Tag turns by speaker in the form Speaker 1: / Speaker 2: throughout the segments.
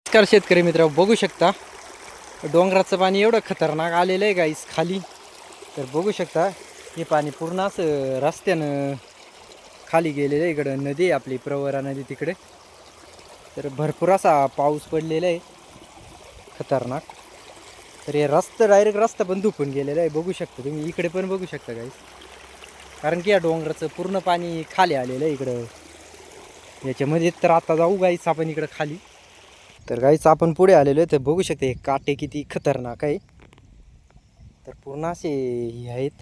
Speaker 1: नमस्कार शेतकरी मित्र, बघू शकता डोंगराचं पाणी एवढं खतरनाक आलेलं आहे गाईस खाली. तर बघू शकता हे पाणी पूर्ण असं रस्त्यानं खाली गेलेलं आहे. इकडं नदी आहे आपली प्रवरा नदी तिकडे. तर भरपूर असा पाऊस पडलेला आहे खतरनाक. तर हे डायरेक्ट रस्ता पण धुपून गेलेला आहे. बघू शकता तुम्ही, इकडे पण बघू शकता गाईस, कारण की या डोंगराचं पूर्ण पाणी खाली आलेलं आहे इकडं याच्यामध्ये. तर आता जाऊ गाईस आपण इकडं खाली. तर गाईच आपण पुढे आलेलो आहे. तर बघू शकते हे काटे किती खतरनाक आहे. तर पूर्ण असे हे आहेत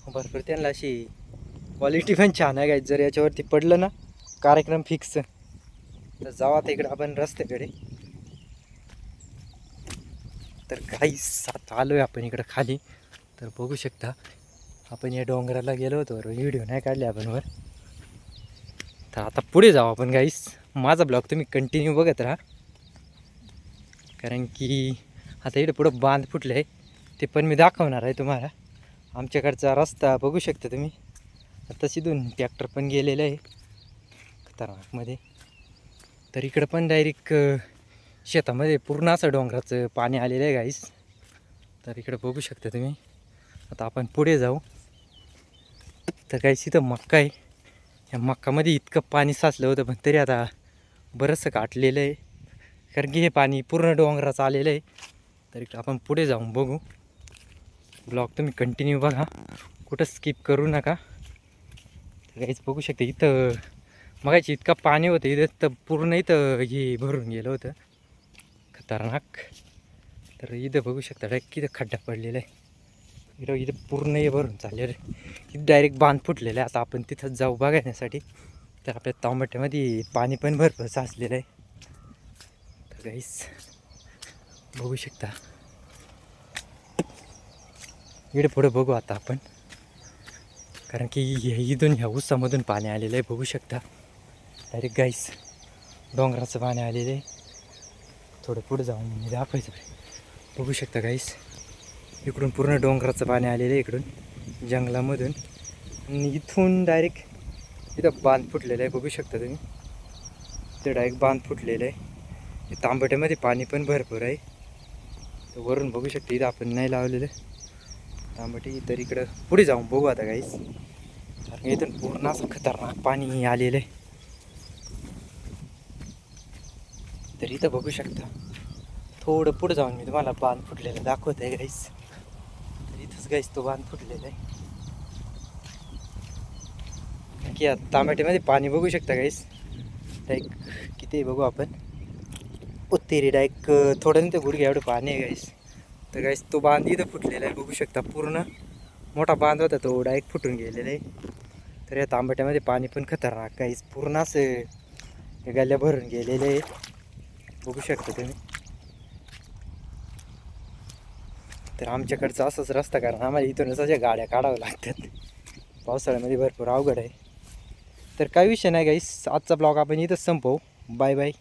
Speaker 1: भरपूर, त्यांना अशी क्वालिटी पण छान आहे गाईच. जर याच्यावरती पडलं ना कार्यक्रम फिक्स. तर जाऊ आता इकडे आपण रस्त्याकडे. तर गाईस आता आलो आहे आपण इकडं खाली. तर बघू शकता आपण या डोंगराला गेलो होतो, व्हिडिओ नाही काढले आपण वर. तर आता पुढे जाऊ आपण गाईस. माझा ब्लॉग तुम्ही कंटिन्यू बघत राहा, कारण की आता इकडे पुढं बांध फुटले आहे ते पण मी दाखवणार आहे तुम्हाला. आमच्याकडचा रस्ता बघू शकता तुम्ही. आता सिधून ट्रॅक्टर पण गेलेलं आहे खतरनाकमध्ये. तर इकडं पण डायरेक्ट शेतामध्ये पूर्ण असं डोंगराचं पाणी आलेलं आहे गाईस. तर इकडं बघू शकता तुम्ही. आता आपण पुढे जाऊ. तर गाईस इथं मक्का आहे. या मक्कामध्ये इतकं पाणी साचलं होतं, पण तरी आता बरंचसं काटलेलं आहे, कारण की हे पाणी पूर्ण डोंगराचं आलेलं आहे. तर इकडं आपण पुढे जाऊन बघू. ब्लॉग तुम्ही कंटिन्यू बघा, कुठं स्किप करू नका. तर काहीच बघू शकते इथं मगाची इतकं पाणी होतं इथं, तर पूर्ण इथं हे भरून गेलं होतं खतरनाक. तर इथं बघू शकता डायरेक्ट इथं खड्डा पडलेला आहे. इथं पूर्ण हे भरून चाललेलं आहे. इथं डायरेक्ट बांध फुटलेलं आहे. आता आपण तिथंच जाऊ बघण्यासाठी. तर आपल्या तांबट्यामध्ये पाणी पण भरपूर साचलेलं आहे. तर काहीच बघू शकता. इकडे पुढे बघू आता आपण, कारण की इथून ह्या उसामधून पाणी आलेलं आहे. बघू शकता डायरेक्ट गाईस डोंगराचं पाणी आलेलं आहे. थोडं पुढे जाऊन मी दाखवायचं. बघू शकता गाईस, इकडून पूर्ण डोंगराचं पाणी आलेलं आहे, इकडून जंगलामधून. आणि इथून डायरेक्ट इथं बांध फुटलेलं आहे. बघू शकता तुम्ही, इथं डायरेक्ट बांध फुटलेलं आहे. तांबट्यामध्ये पाणी पण भरपूर आहे. तर वरून बघू शकता इथं आपण नाही लावलेलं तांबटी. तर इकडं पुढे जाऊन बघू आता गाईस, कारण इथून पूर्ण असं खतरनाक पाणी आलेलं आहे. तर इथं बघू शकता, थोडं पुढे जाऊन मी तुम्हाला बांध फुटलेला दाखवत आहे गाईस. तर इथंच गाईस तो बांध फुटलेला आहे. की या तांबट्यामध्ये पाणी बघू शकता गाईस डायरेक्ट किती बघू आपण. उत्तेरी डायरेक्ट थोडं नाही तर गुडघ्या एवढं पाणी आहे गाईस. तर गाईस तो बांध इथं फुटलेला आहे. बघू शकता पूर्ण मोठा बांध होता, तो डायरेक्ट फुटून गेलेला आहे. तर या तांबट्यामध्ये पाणी पण खतरनाक गाईस, पूर्ण असं गल्ल्या भरून गेलेले आहे. बघू शकता तुम्ही. तर आमच्याकडचा असंच रस्ता, कारण आम्हाला इथूनच अशा गाड्या काढाव्या लागतात. पावसाळ्यामध्ये भरपूर अवघड आहे. तर काही विषय नाही गाईस, आजचा ब्लॉग आपण इथंच संपवू. Bye bye.